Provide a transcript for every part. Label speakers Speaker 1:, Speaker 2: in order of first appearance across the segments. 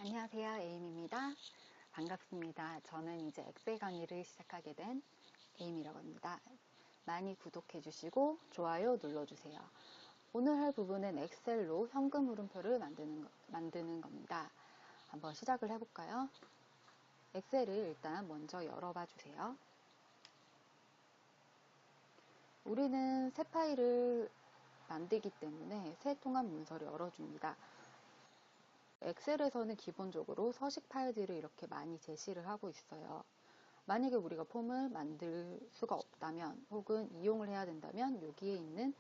Speaker 1: 안녕하세요. 에임입니다. 반갑습니다. 저는 이제 엑셀 강의를 시작하게 된 에임이라고 합니다. 많이 구독해 주시고 좋아요 눌러주세요. 오늘 할 부분은 엑셀로 현금 흐름표를 만드는 겁니다. 한번 시작을 해볼까요? 엑셀을 일단 먼저 열어봐 주세요. 우리는 새 파일을 만들기 때문에 새 통합 문서를 열어줍니다. 엑셀에서는 기본적으로 서식 파일들을 이렇게 많이 제시를 하고 있어요. 만약에 우리가 폼을 만들 수가 없다면 혹은 이용을 해야 된다면 여기에 있는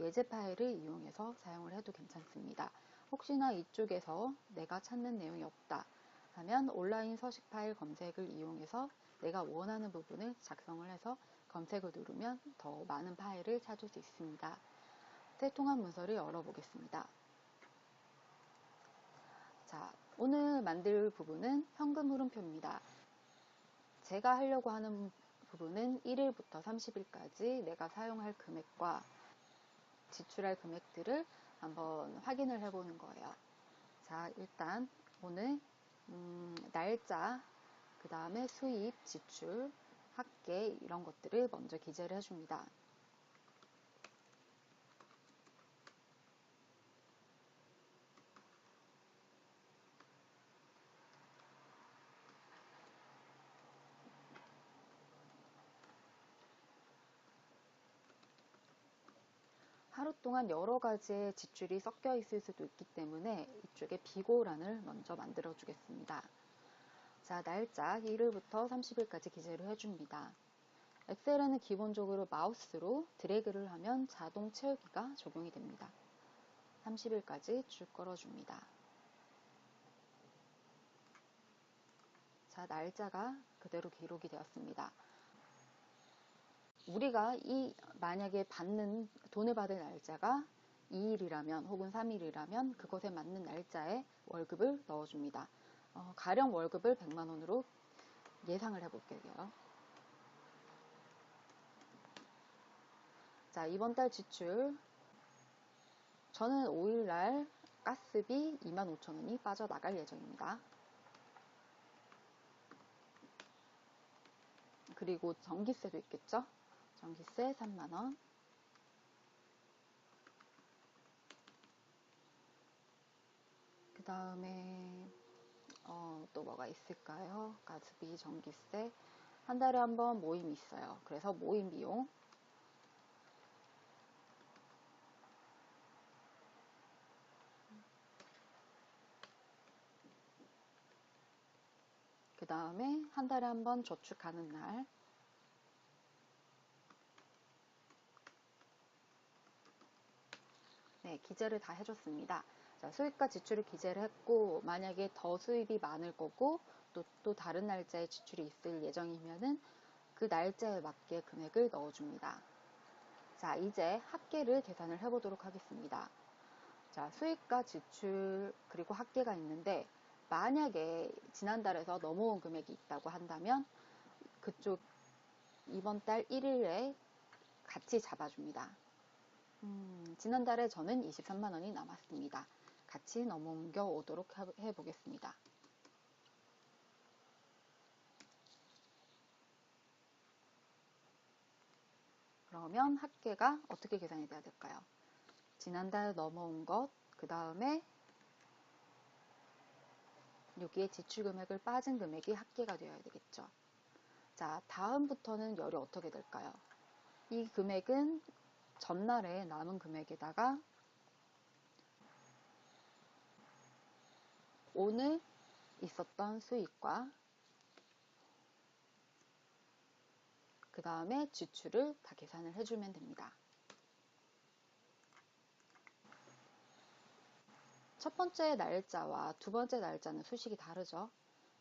Speaker 1: 예제 파일을 이용해서 사용을 해도 괜찮습니다. 혹시나 이쪽에서 내가 찾는 내용이 없다 하면 온라인 서식 파일 검색을 이용해서 내가 원하는 부분을 작성을 해서 검색을 누르면 더 많은 파일을 찾을 수 있습니다. 새 통합 문서를 열어보겠습니다. 자, 오늘 만들 부분은 현금 흐름표입니다. 제가 하려고 하는 부분은 1일부터 30일까지 내가 사용할 금액과 지출할 금액들을 한번 확인을 해보는 거예요. 자, 일단 오늘 날짜, 그 다음에 수입, 지출, 합계 이런 것들을 먼저 기재를 해줍니다. 하루 동안 여러 가지의 지출이 섞여 있을 수도 있기 때문에 이쪽에 비고란을 먼저 만들어 주겠습니다. 자, 날짜 1일부터 30일까지 기재를 해줍니다. 엑셀에는 기본적으로 마우스로 드래그를 하면 자동 채우기가 적용이 됩니다. 30일까지 줄 걸어줍니다. 자, 날짜가 그대로 기록이 되었습니다. 우리가 만약에 돈을 받을 날짜가 2일이라면 혹은 3일이라면 그것에 맞는 날짜에 월급을 넣어줍니다. 가령 월급을 100만원으로 예상을 해볼게요. 자, 이번 달 지출. 저는 5일날 가스비 25,000원이 빠져나갈 예정입니다. 그리고 전기세도 있겠죠? 전기세 3만원. 그 다음에 또 뭐가 있을까요? 가스비, 전기세. 한 달에 한 번 모임이 있어요. 그래서 모임 비용. 그 다음에 한 달에 한 번 저축하는 날. 네, 기재를 다 해줬습니다. 자, 수입과 지출을 기재를 했고, 만약에 더 수입이 많을 거고, 또 다른 날짜에 지출이 있을 예정이면은 그 날짜에 맞게 금액을 넣어줍니다. 자, 이제 합계를 계산을 해보도록 하겠습니다. 자, 수입과 지출 그리고 합계가 있는데 만약에 지난달에서 넘어온 금액이 있다고 한다면 그쪽 이번 달 1일에 같이 잡아줍니다. 지난달에 저는 23만원이 남았습니다. 같이 넘겨 오도록 해보겠습니다. 그러면 합계가 어떻게 계산이 돼야 될까요? 지난달 넘어온 것, 그 다음에 여기에 지출 금액을 빠진 금액이 합계가 되어야 되겠죠. 자, 다음부터는 열이 어떻게 될까요? 이 금액은 전날에 남은 금액에다가 오늘 있었던 수익과 그 다음에 지출을 다 계산을 해주면 됩니다. 첫 번째 날짜와 두 번째 날짜는 수식이 다르죠.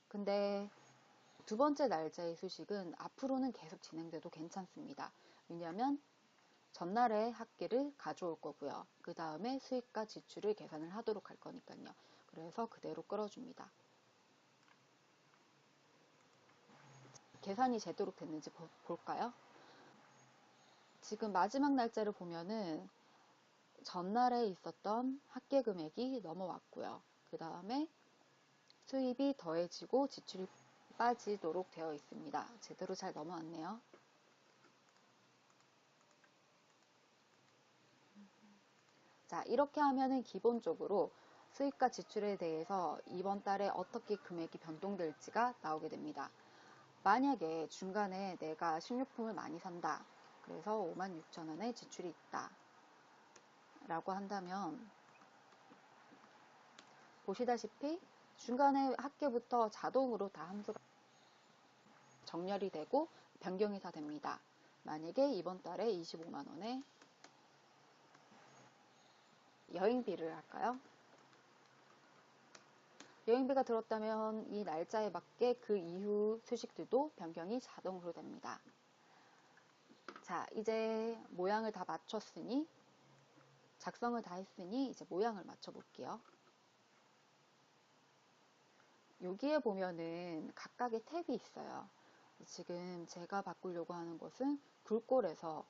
Speaker 1: 근데 두 번째 날짜의 수식은 앞으로는 계속 진행돼도 괜찮습니다. 왜냐하면 전날의 합계를 가져올 거고요. 그 다음에 수익과 지출을 계산을 하도록 할 거니까요. 그래서 그대로 끌어줍니다. 계산이 제대로 됐는지 볼까요? 지금 마지막 날짜를 보면은 전날에 있었던 합계 금액이 넘어왔고요. 그 다음에 수입이 더해지고 지출이 빠지도록 되어 있습니다. 제대로 잘 넘어왔네요. 자, 이렇게 하면은 기본적으로 수입과 지출에 대해서 이번 달에 어떻게 금액이 변동될지가 나오게 됩니다. 만약에 중간에 내가 식료품을 많이 산다. 그래서 56,000원의 지출이 있다. 라고 한다면 보시다시피 중간에 합계부터 자동으로 다 함수가 정렬이 되고 변경이 다 됩니다. 만약에 이번 달에 25만원의 여행비를 할까요? 여행비가 들었다면 이 날짜에 맞게 그 이후 수식들도 변경이 자동으로 됩니다. 자, 이제 모양을 다 맞췄으니 작성을 다 했으니 이제 모양을 맞춰 볼게요. 여기에 보면은 각각의 탭이 있어요. 지금 제가 바꾸려고 하는 것은 굴골에서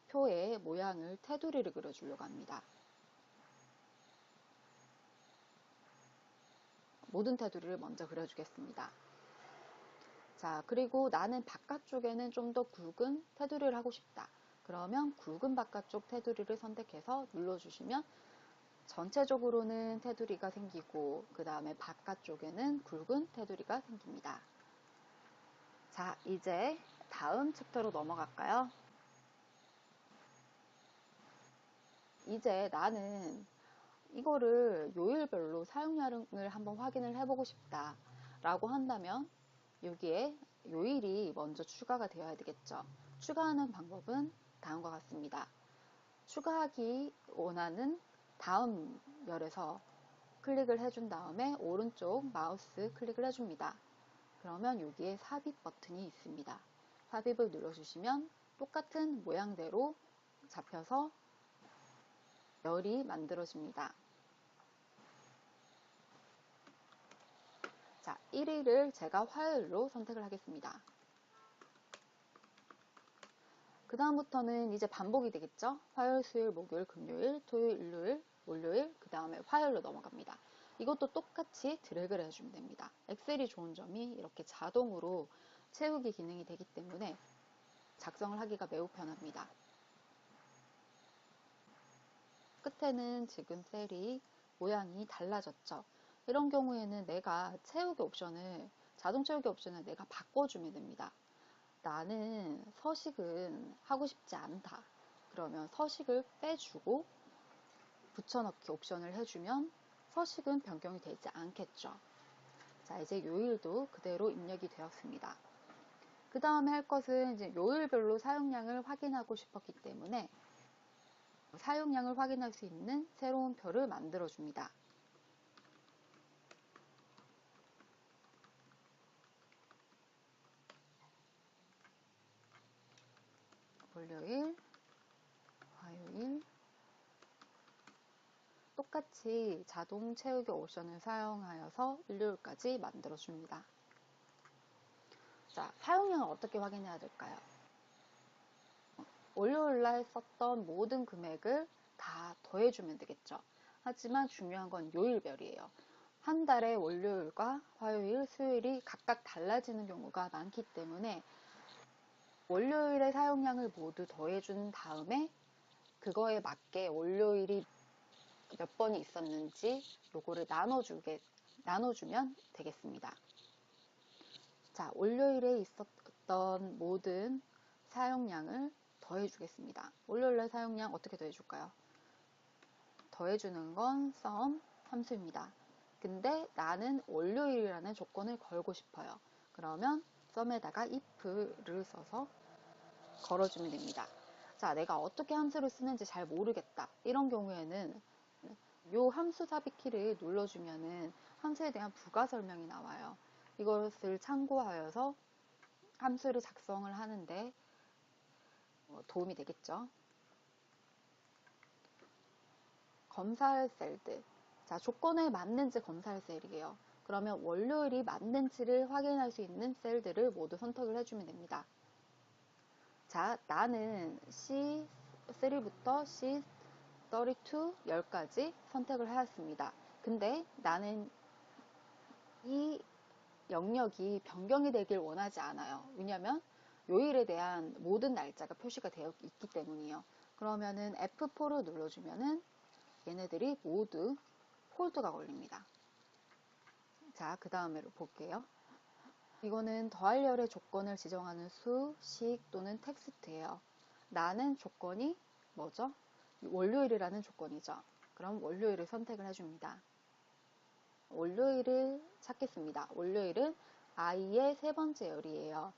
Speaker 1: 표의 모양을 테두리를 그려주려고 합니다. 모든 테두리를 먼저 그려주겠습니다. 자, 그리고 나는 바깥쪽에는 좀 더 굵은 테두리를 하고 싶다. 그러면 굵은 바깥쪽 테두리를 선택해서 눌러주시면 전체적으로는 테두리가 생기고 그 다음에 바깥쪽에는 굵은 테두리가 생깁니다. 자, 이제 다음 챕터로 넘어갈까요? 이제 나는 이거를 요일별로 사용량을 한번 확인을 해보고 싶다 라고 한다면 여기에 요일이 먼저 추가가 되어야 되겠죠. 추가하는 방법은 다음과 같습니다. 추가하기 원하는 다음 열에서 클릭을 해준 다음에 오른쪽 마우스 클릭을 해줍니다. 그러면 여기에 삽입 버튼이 있습니다. 삽입을 눌러주시면 똑같은 모양대로 잡혀서 열이 만들어집니다. 자, 1일을 제가 화요일로 선택을 하겠습니다. 그 다음부터는 이제 반복이 되겠죠? 화요일, 수요일, 목요일, 금요일, 토요일, 일요일, 월요일, 그 다음에 화요일로 넘어갑니다. 이것도 똑같이 드래그를 해주면 됩니다. 엑셀이 좋은 점이 이렇게 자동으로 채우기 기능이 되기 때문에 작성을 하기가 매우 편합니다. 끝에는 지금 셀이 모양이 달라졌죠. 이런 경우에는 내가 채우기 옵션을, 자동 채우기 옵션을 내가 바꿔주면 됩니다. 나는 서식은 하고 싶지 않다. 그러면 서식을 빼주고 붙여넣기 옵션을 해주면 서식은 변경이 되지 않겠죠. 자, 이제 요일도 그대로 입력이 되었습니다. 그 다음에 할 것은 이제 요일별로 사용량을 확인하고 싶었기 때문에 사용량을 확인할 수 있는 새로운 표를 만들어 줍니다. 월요일, 화요일, 똑같이 자동 채우기 옵션을 사용하여서 일요일까지 만들어 줍니다. 자, 사용량을 어떻게 확인해야 될까요? 월요일날 썼던 모든 금액을 다 더해주면 되겠죠. 하지만 중요한 건 요일별이에요. 한 달에 월요일과 화요일, 수요일이 각각 달라지는 경우가 많기 때문에 월요일의 사용량을 모두 더해준 다음에 그거에 맞게 월요일이 몇 번이 있었는지 요거를 나눠주면 되겠습니다. 자, 월요일에 있었던 모든 사용량을 더해주겠습니다. 월요일날 사용량 어떻게 더해줄까요? 더해주는 건 sum 함수입니다. 근데 나는 월요일이라는 조건을 걸고 싶어요. 그러면 sum에다가 if를 써서 걸어주면 됩니다. 자, 내가 어떻게 함수를 쓰는지 잘 모르겠다. 이런 경우에는 이 함수 삽입키를 눌러주면은 함수에 대한 부가 설명이 나와요. 이것을 참고하여서 함수를 작성을 하는데 도움이 되겠죠. 검사할 셀들. 자, 조건에 맞는지 검사할 셀이에요. 그러면 월요일이 맞는지를 확인할 수 있는 셀들을 모두 선택을 해주면 됩니다. 자, 나는 C3부터 C32, 10까지 선택을 하였습니다. 근데 나는 이 영역이 변경이 되길 원하지 않아요. 왜냐하면 요일에 대한 모든 날짜가 표시가 되어 있기 때문이에요. 그러면은 F4를 눌러주면은 얘네들이 모두 홀드가 걸립니다. 자, 그 다음으로 볼게요. 이거는 더할열의 조건을 지정하는 수, 식 또는 텍스트예요. 나는 조건이 뭐죠? 월요일이라는 조건이죠. 그럼 월요일을 선택을 해줍니다. 월요일을 찾겠습니다. 월요일은 i의 세 번째 열이에요.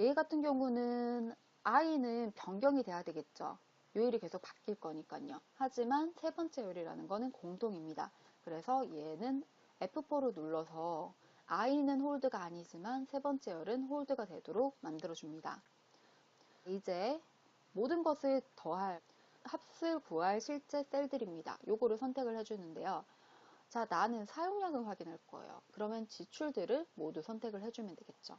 Speaker 1: 얘 같은 경우는 i는 변경이 돼야 되겠죠. 요일이 계속 바뀔 거니까요. 하지만 세 번째 열이라는 거는 공동입니다. 그래서 얘는 F4를 눌러서 i는 홀드가 아니지만 세 번째 열은 홀드가 되도록 만들어줍니다. 이제 모든 것을 더할 합을 구할 실제 셀들입니다. 요거를 선택을 해주는데요. 자, 나는 사용량을 확인할 거예요. 그러면 지출들을 모두 선택을 해주면 되겠죠.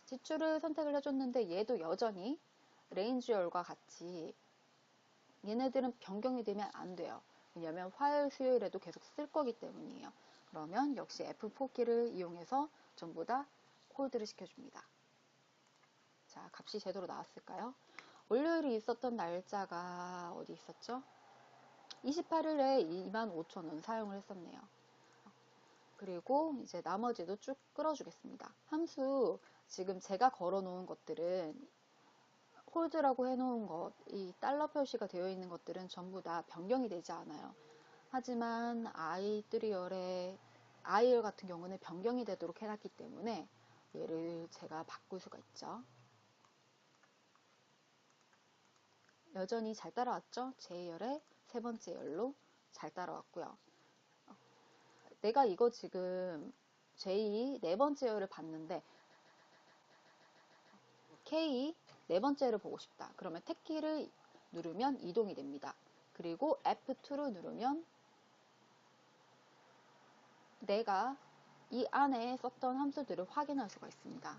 Speaker 1: 지출을 선택을 해줬는데 얘도 여전히 레인지열과 같이 얘네들은 변경이 되면 안 돼요. 왜냐하면 화요일, 수요일에도 계속 쓸 거기 때문이에요. 그러면 역시 F4키를 이용해서 전부 다 홀드를 시켜줍니다. 자, 값이 제대로 나왔을까요? 월요일이 있었던 날짜가 어디 있었죠? 28일에 25,000원 사용을 했었네요. 그리고 이제 나머지도 쭉 끌어주겠습니다. 함수 지금 제가 걸어 놓은 것들은 홀드라고 해놓은 것, 이 달러 표시가 되어 있는 것들은 전부 다 변경이 되지 않아요. 하지만 i3열의 i열 같은 경우는 변경이 되도록 해놨기 때문에 얘를 제가 바꿀 수가 있죠. 여전히 잘 따라왔죠? J열의 세 번째 열로 잘 따라왔고요. 내가 이거 지금 J 네 번째 열을 봤는데 K 네 번째를 보고 싶다. 그러면 탭키를 누르면 이동이 됩니다. 그리고 F2를 누르면 내가 이 안에 썼던 함수들을 확인할 수가 있습니다.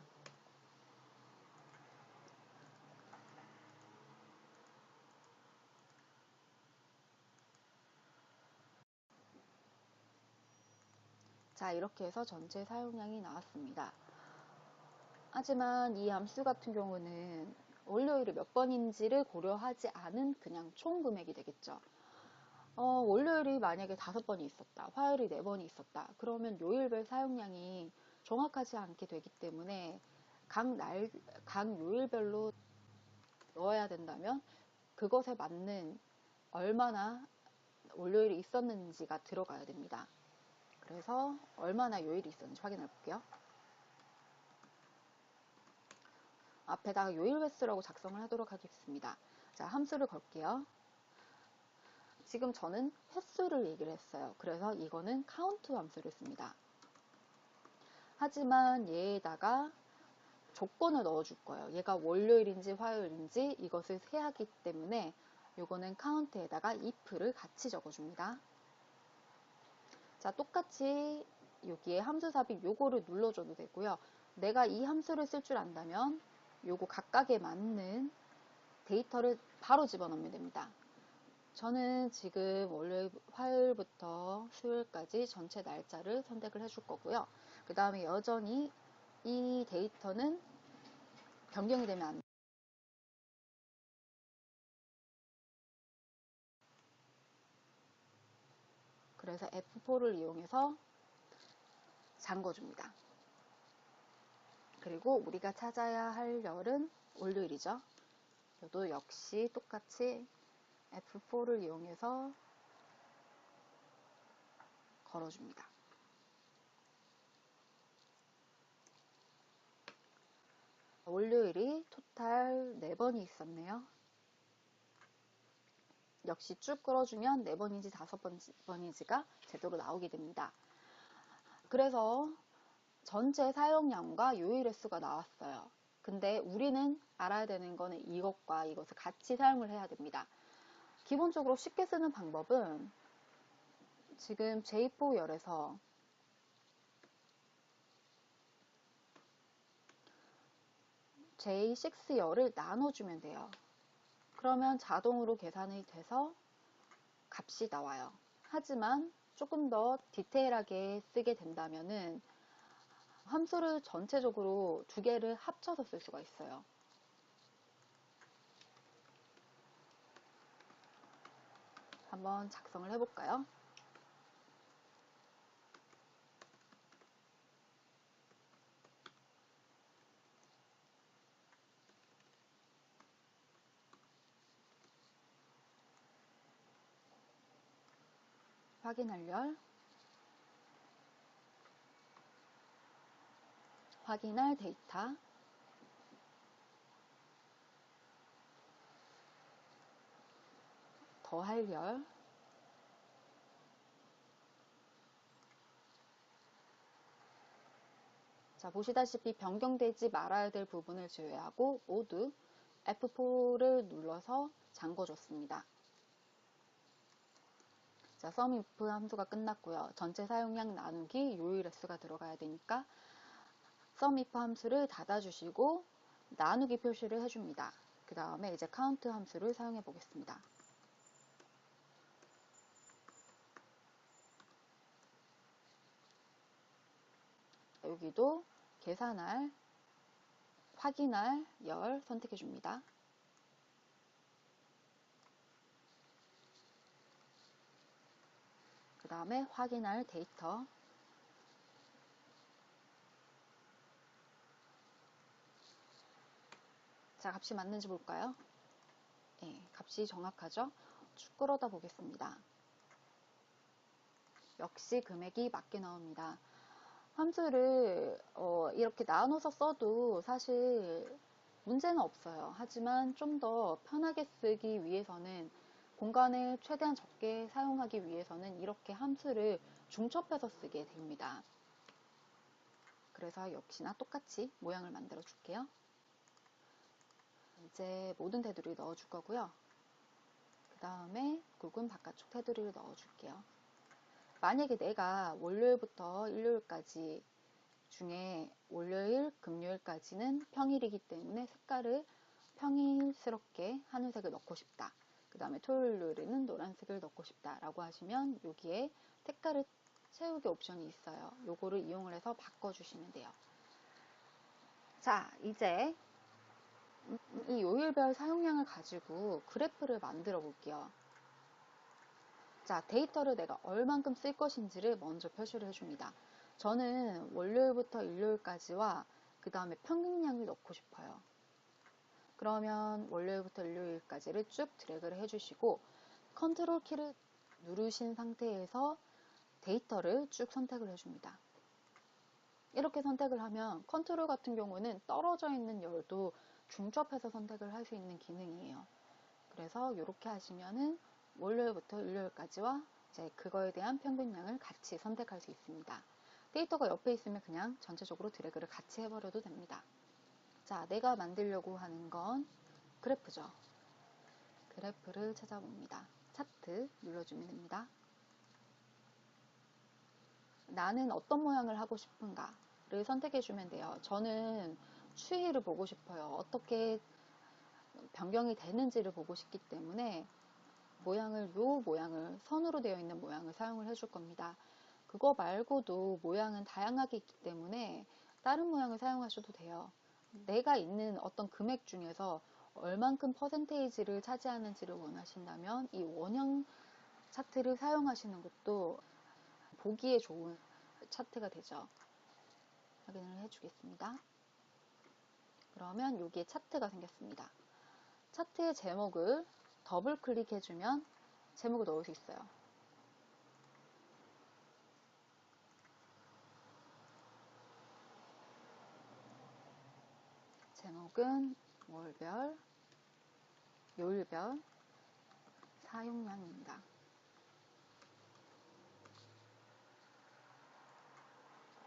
Speaker 1: 자, 이렇게 해서 전체 사용량이 나왔습니다. 하지만 이 함수 같은 경우는 월요일이 몇 번인지를 고려하지 않은 그냥 총 금액이 되겠죠. 월요일이 만약에 5번이 있었다, 화요일이 4번이 있었다, 그러면 요일별 사용량이 정확하지 않게 되기 때문에 각 요일별로 넣어야 된다면 그것에 맞는 얼마나 월요일이 있었는지가 들어가야 됩니다. 그래서 얼마나 요일이 있었는지 확인해 볼게요. 앞에다가 요일 횟수라고 작성을 하도록 하겠습니다. 자, 함수를 걸게요. 지금 저는 횟수를 얘기를 했어요. 그래서 이거는 카운트 함수를 씁니다. 하지만 얘에다가 조건을 넣어줄 거예요. 얘가 월요일인지 화요일인지 이것을 세하기 때문에 이거는 카운트에다가 if를 같이 적어줍니다. 자, 똑같이 여기에 함수 삽입 요거를 눌러줘도 되고요. 내가 이 함수를 쓸 줄 안다면 요거 각각에 맞는 데이터를 바로 집어넣으면 됩니다. 저는 지금 월요일, 화요일부터 수요일까지 전체 날짜를 선택을 해줄 거고요. 그 다음에 여전히 이 데이터는 변경이 되면 안 돼요. 그래서 F4를 이용해서 잠궈줍니다. 그리고 우리가 찾아야 할 열은 월요일이죠. 저도 역시 똑같이 F4를 이용해서 걸어줍니다. 월요일이 토탈 4번이 있었네요. 역시 쭉 끌어주면 4번인지 5번인지가 제대로 나오게 됩니다. 그래서 전체 사용량과 요일 횟수가 나왔어요. 근데 우리는 알아야 되는 거는 이것과 이것을 같이 사용을 해야 됩니다. 기본적으로 쉽게 쓰는 방법은 지금 J4열에서 J6열을 나눠주면 돼요. 그러면 자동으로 계산이 돼서 값이 나와요. 하지만 조금 더 디테일하게 쓰게 된다면은 함수를 전체적으로 두 개를 합쳐서 쓸 수가 있어요. 한번 작성을 해볼까요? 확인할 열, 확인할 데이터, 더할 열, 자, 보시다시피 변경되지 말아야 될 부분을 제외하고 모두 F4를 눌러서 잠궈줬습니다. 자, sumIf 함수가 끝났고요. 전체 사용량 나누기 요일 S가 들어가야 되니까 sumIf 함수를 닫아주시고 나누기 표시를 해줍니다. 그 다음에 이제 count 함수를 사용해 보겠습니다. 여기도 계산할, 확인할 열 선택해 줍니다. 그 다음에 확인할 데이터, 자, 값이 맞는지 볼까요? 네, 값이 정확하죠? 쭉 끌어다 보겠습니다. 역시 금액이 맞게 나옵니다. 함수를 이렇게 나눠서 써도 사실 문제는 없어요. 하지만 좀 더 편하게 쓰기 위해서는 공간을 최대한 적게 사용하기 위해서는 이렇게 함수를 중첩해서 쓰게 됩니다. 그래서 역시나 똑같이 모양을 만들어 줄게요. 이제 모든 테두리를 넣어 줄 거고요. 그 다음에 굵은 바깥쪽 테두리를 넣어 줄게요. 만약에 내가 월요일부터 일요일까지 중에 월요일, 금요일까지는 평일이기 때문에 색깔을 평일스럽게 하늘색을 넣고 싶다. 그 다음에 토요일에는 노란색을 넣고 싶다 라고 하시면 여기에 색깔을 채우기 옵션이 있어요. 요거를 이용을 해서 바꿔주시면 돼요. 자, 이제 이 요일별 사용량을 가지고 그래프를 만들어 볼게요. 자, 데이터를 내가 얼만큼 쓸 것인지를 먼저 표시를 해줍니다. 저는 월요일부터 일요일까지와 그 다음에 평균량을 넣고 싶어요. 그러면 월요일부터 일요일까지를 쭉 드래그를 해주시고 컨트롤 키를 누르신 상태에서 데이터를 쭉 선택을 해줍니다. 이렇게 선택을 하면 컨트롤 같은 경우는 떨어져 있는 열도 중첩해서 선택을 할 수 있는 기능이에요. 그래서 이렇게 하시면은 월요일부터 일요일까지와 이제 그거에 대한 평균량을 같이 선택할 수 있습니다. 데이터가 옆에 있으면 그냥 전체적으로 드래그를 같이 해버려도 됩니다. 자, 내가 만들려고 하는 건 그래프죠. 그래프를 찾아봅니다. 차트 눌러주면 됩니다. 나는 어떤 모양을 하고 싶은가를 선택해주면 돼요. 저는 추이를 보고 싶어요. 어떻게 변경이 되는지를 보고 싶기 때문에 요 모양을 선으로 되어 있는 모양을 사용을 해줄 겁니다. 그거 말고도 모양은 다양하게 있기 때문에 다른 모양을 사용하셔도 돼요. 내가 있는 어떤 금액 중에서 얼만큼 퍼센테이지를 차지하는지를 원하신다면 이 원형 차트를 사용하시는 것도 보기에 좋은 차트가 되죠. 확인을 해주겠습니다. 그러면 여기에 차트가 생겼습니다. 차트의 제목을 더블 클릭해주면 제목을 넣을 수 있어요. 제목은 월별, 요일별 사용량입니다.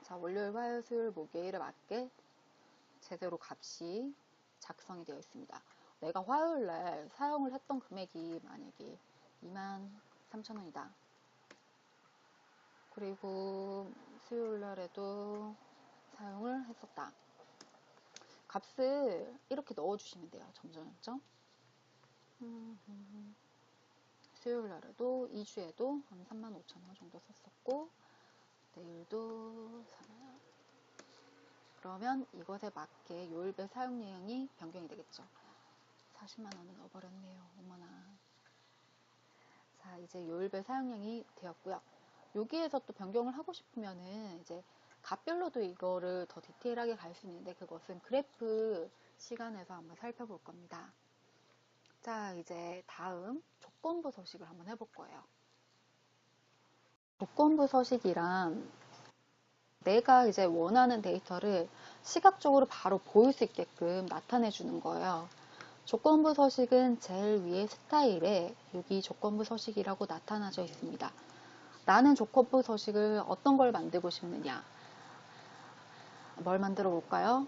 Speaker 1: 자, 월요일, 화요일, 수요일, 목요일에 맞게 제대로 값이 작성이 되어 있습니다. 내가 화요일 날 사용을 했던 금액이 만약에 23,000원이다. 그리고 수요일 날에도 사용을 했었다. 값을 이렇게 넣어주시면 돼요. 점점점. 수요일 날에도 2주에도 한 35,000원 정도 썼었고, 내일도 3만. 그러면 이것에 맞게 요일별 사용량이 변경이 되겠죠. 40만원을 넣어버렸네요. 어머나. 자, 이제 요일별 사용량이 되었고요. 여기에서 또 변경을 하고 싶으면은 이제 값별로도 이거를 더 디테일하게 갈 수 있는데, 그것은 그래프 시간에서 한번 살펴볼 겁니다. 자, 이제 다음 조건부 서식을 한번 해볼 거예요. 조건부 서식이란 내가 이제 원하는 데이터를 시각적으로 바로 보일 수 있게끔 나타내 주는 거예요. 조건부 서식은 제일 위에 스타일에 여기 조건부 서식이라고 나타나져 있습니다. 나는 조건부 서식을 어떤 걸 만들고 싶느냐? 뭘 만들어 볼까요?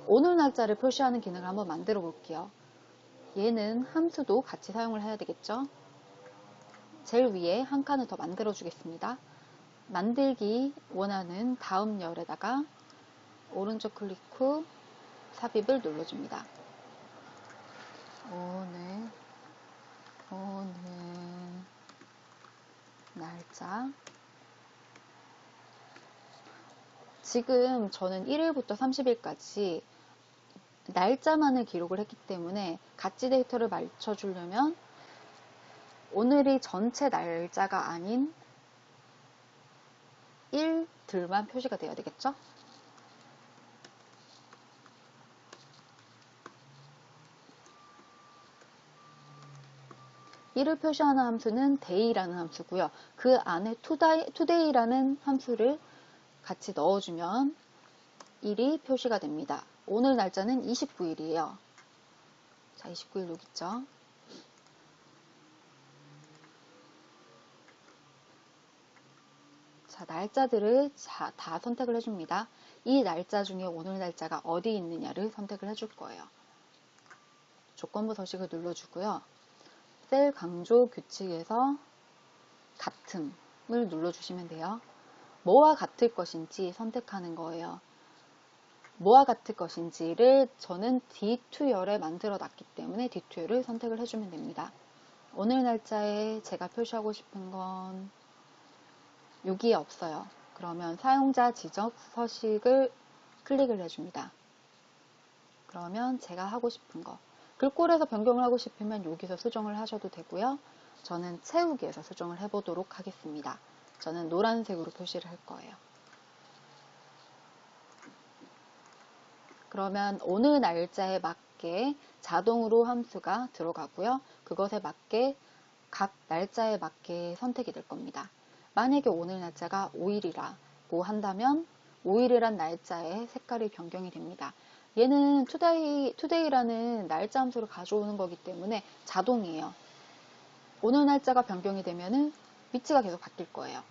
Speaker 1: 오늘 날짜를 표시하는 기능을 한번 만들어 볼게요. 얘는 함수도 같이 사용을 해야 되겠죠? 제일 위에 한 칸을 더 만들어 주겠습니다. 만들기 원하는 다음 열에다가 오른쪽 클릭 후 삽입을 눌러줍니다. 오늘 날짜. 지금 저는 1일부터 30일까지 날짜만을 기록을 했기 때문에 같이 데이터를 맞춰주려면 오늘이 전체 날짜가 아닌 일들만 표시가 되어야 되겠죠? 일을 표시하는 함수는 day라는 함수고요. 그 안에 today라는 함수를 같이 넣어주면 일이 표시가 됩니다. 오늘 날짜는 29일이에요. 자, 29일 여기 있죠? 자, 날짜들을 다 선택을 해줍니다. 이 날짜 중에 오늘 날짜가 어디 있느냐를 선택을 해줄 거예요. 조건부 서식을 눌러주고요. 셀 강조 규칙에서 같음을 눌러주시면 돼요. 뭐와 같을 것인지 선택하는 거예요. 뭐와 같을 것인지를 저는 D2열에 만들어 놨기 때문에 D2열을 선택을 해주면 됩니다. 오늘 날짜에 제가 표시하고 싶은 건 여기에 없어요. 그러면 사용자 지적 서식을 클릭을 해줍니다. 그러면 제가 하고 싶은 거, 글꼴에서 변경을 하고 싶으면 여기서 수정을 하셔도 되고요. 저는 채우기에서 수정을 해보도록 하겠습니다. 저는 노란색으로 표시를 할 거예요. 그러면 오늘 날짜에 맞게 자동으로 함수가 들어가고요. 그것에 맞게 각 날짜에 맞게 선택이 될 겁니다. 만약에 오늘 날짜가 5일이라고 한다면 5일이란 날짜의 색깔이 변경이 됩니다. 얘는 today라는 날짜 함수를 가져오는 거기 때문에 자동이에요. 오늘 날짜가 변경이 되면은 위치가 계속 바뀔 거예요.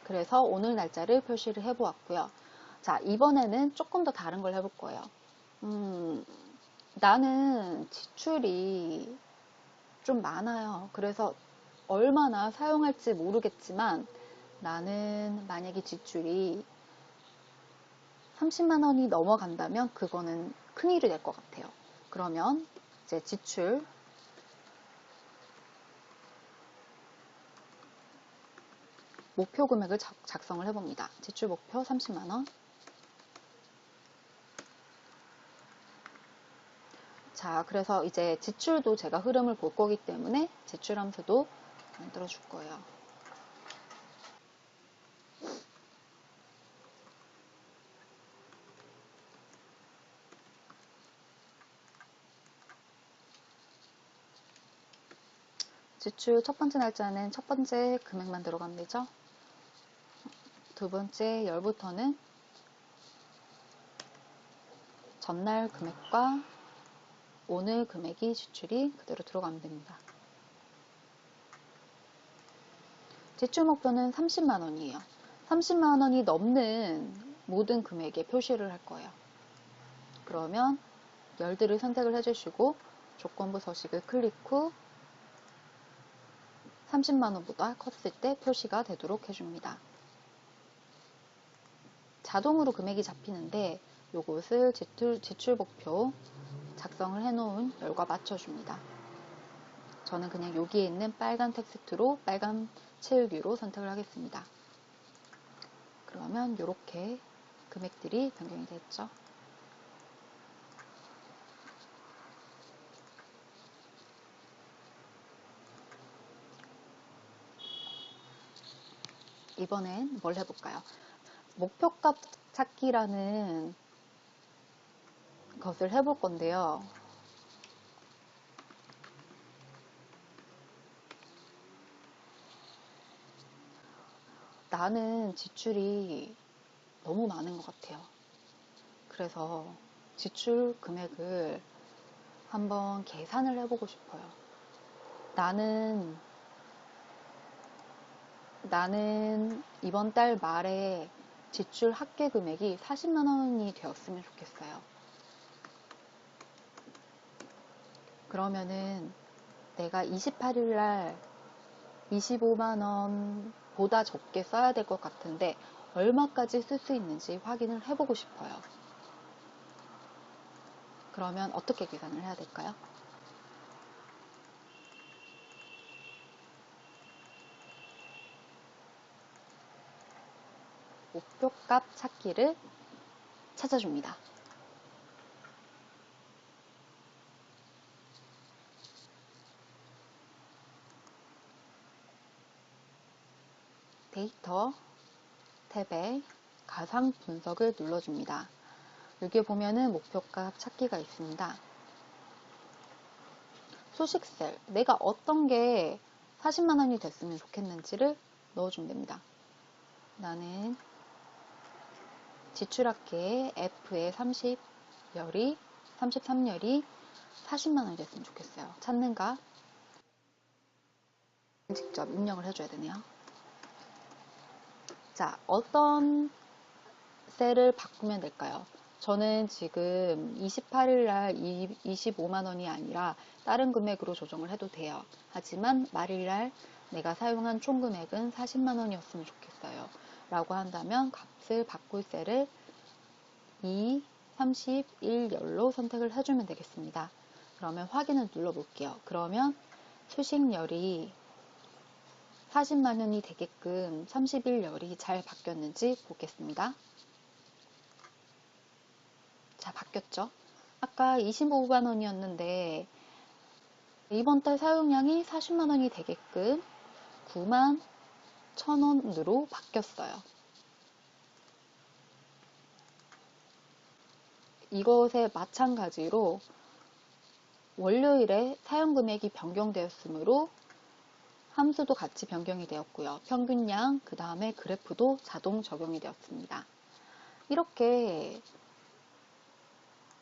Speaker 1: 그래서 오늘 날짜를 표시를 해보았고요. 자, 이번에는 조금 더 다른 걸 해볼 거예요. 나는 지출이 좀 많아요. 그래서 얼마나 사용할지 모르겠지만 나는 만약에 지출이 30만 원이 넘어간다면 그거는 큰일이 될 것 같아요. 그러면 이제 지출 목표 금액을 작성을 해봅니다. 지출 목표 30만 원. 자, 그래서 이제 지출도 제가 흐름을 볼 거기 때문에 지출 함수도 만들어 줄 거예요. 지출 첫 번째 날짜는 첫 번째 금액만 들어가면 되죠. 두 번째 열부터는 전날 금액과 오늘 금액이 지출이 그대로 들어가면 됩니다. 지출 목표는 30만 원이에요. 30만 원이 넘는 모든 금액에 표시를 할 거예요. 그러면 열들을 선택을 해주시고 조건부 서식을 클릭 후 30만 원보다 컸을 때 표시가 되도록 해줍니다. 자동으로 금액이 잡히는데 이것을 지출 목표 작성을 해놓은 열과 맞춰줍니다. 저는 그냥 여기에 있는 빨간 텍스트로 빨간 채우기로 선택을 하겠습니다. 그러면 이렇게 금액들이 변경이 됐죠. 이번엔 뭘 해볼까요? 목표값 찾기라는 것을 해볼 건데요. 나는 지출이 너무 많은 것 같아요. 그래서 지출 금액을 한번 계산을 해보고 싶어요. 나는 이번 달 말에 지출 합계 금액이 40만 원이 되었으면 좋겠어요. 그러면은 내가 28일 날 25만 원보다 적게 써야 될 것 같은데 얼마까지 쓸 수 있는지 확인을 해보고 싶어요. 그러면 어떻게 계산을 해야 될까요? 목표값 찾기를 찾아줍니다. 데이터 탭에 가상 분석을 눌러줍니다. 여기에 보면은 목표값 찾기가 있습니다. 소식셀, 내가 어떤 게 40만 원이 됐으면 좋겠는지를 넣어주면 됩니다. 나는 지출할게 F에 30열이 33열이 40만 원이 됐으면 좋겠어요. 찾는가? 직접 입력을 해줘야 되네요. 자, 어떤 셀을 바꾸면 될까요? 저는 지금 28일 날 25만 원이 아니라 다른 금액으로 조정을 해도 돼요. 하지만 말일 날 내가 사용한 총 금액은 40만 원이었으면 좋겠어요. 라고 한다면 값을 바꿀 셀을 2, 31열로 선택을 해주면 되겠습니다. 그러면 확인을 눌러볼게요. 그러면 수식열이 40만 원이 되게끔 31열이 잘 바뀌었는지 보겠습니다. 자, 바뀌었죠? 아까 25만 원이었는데 이번 달 사용량이 40만 원이 되게끔 9만 1,000원으로 바뀌었어요. 이것에 마찬가지로 월요일에 사용 금액이 변경되었으므로 함수도 같이 변경이 되었고요. 평균량, 그 다음에 그래프도 자동 적용이 되었습니다. 이렇게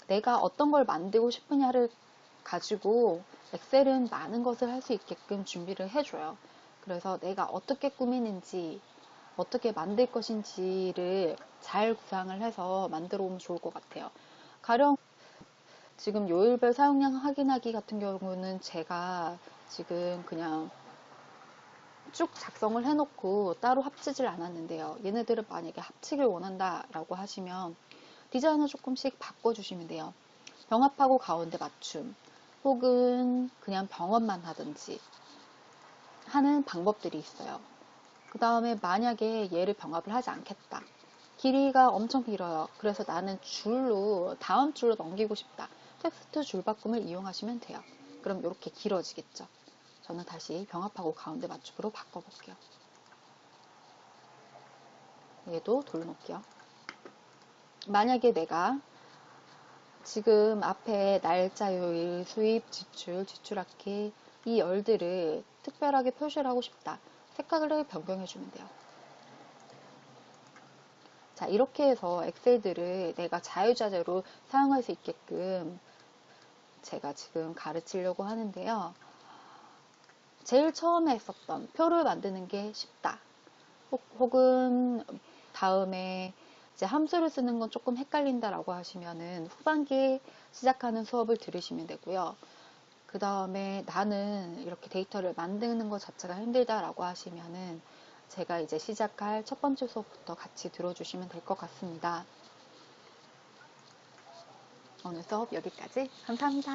Speaker 1: 내가 어떤 걸 만들고 싶으냐를 가지고 엑셀은 많은 것을 할 수 있게끔 준비를 해줘요. 그래서 내가 어떻게 꾸미는지, 어떻게 만들 것인지를 잘 구상을 해서 만들어 오면 좋을 것 같아요. 가령 지금 요일별 사용량 확인하기 같은 경우는 제가 지금 그냥 쭉 작성을 해놓고 따로 합치질 않았는데요. 얘네들을 만약에 합치길 원한다라고 하시면 디자인을 조금씩 바꿔주시면 돼요. 병합하고 가운데 맞춤 혹은 그냥 병합만 하든지 하는 방법들이 있어요. 그 다음에 만약에 얘를 병합을 하지 않겠다. 길이가 엄청 길어요. 그래서 나는 줄로 다음 줄로 넘기고 싶다. 텍스트 줄바꿈을 이용하시면 돼요. 그럼 이렇게 길어지겠죠. 저는 다시 병합하고 가운데 맞춤으로 바꿔볼게요. 얘도 돌려놓을게요. 만약에 내가 지금 앞에 날짜, 요일, 수입, 지출, 지출합계 이 열들을 특별하게 표시를 하고 싶다. 색깔을 변경해주면 돼요. 자, 이렇게 해서 엑셀들을 내가 자유자재로 사용할 수 있게끔 제가 지금 가르치려고 하는데요. 제일 처음에 했었던 표를 만드는 게 쉽다. 혹은 다음에 이제 함수를 쓰는 건 조금 헷갈린다라고 하시면은 후반기에 시작하는 수업을 들으시면 되고요. 그 다음에 나는 이렇게 데이터를 만드는 것 자체가 힘들다라고 하시면은 제가 이제 시작할 첫 번째 수업부터 같이 들어주시면 될 것 같습니다. 오늘 수업 여기까지. 감사합니다.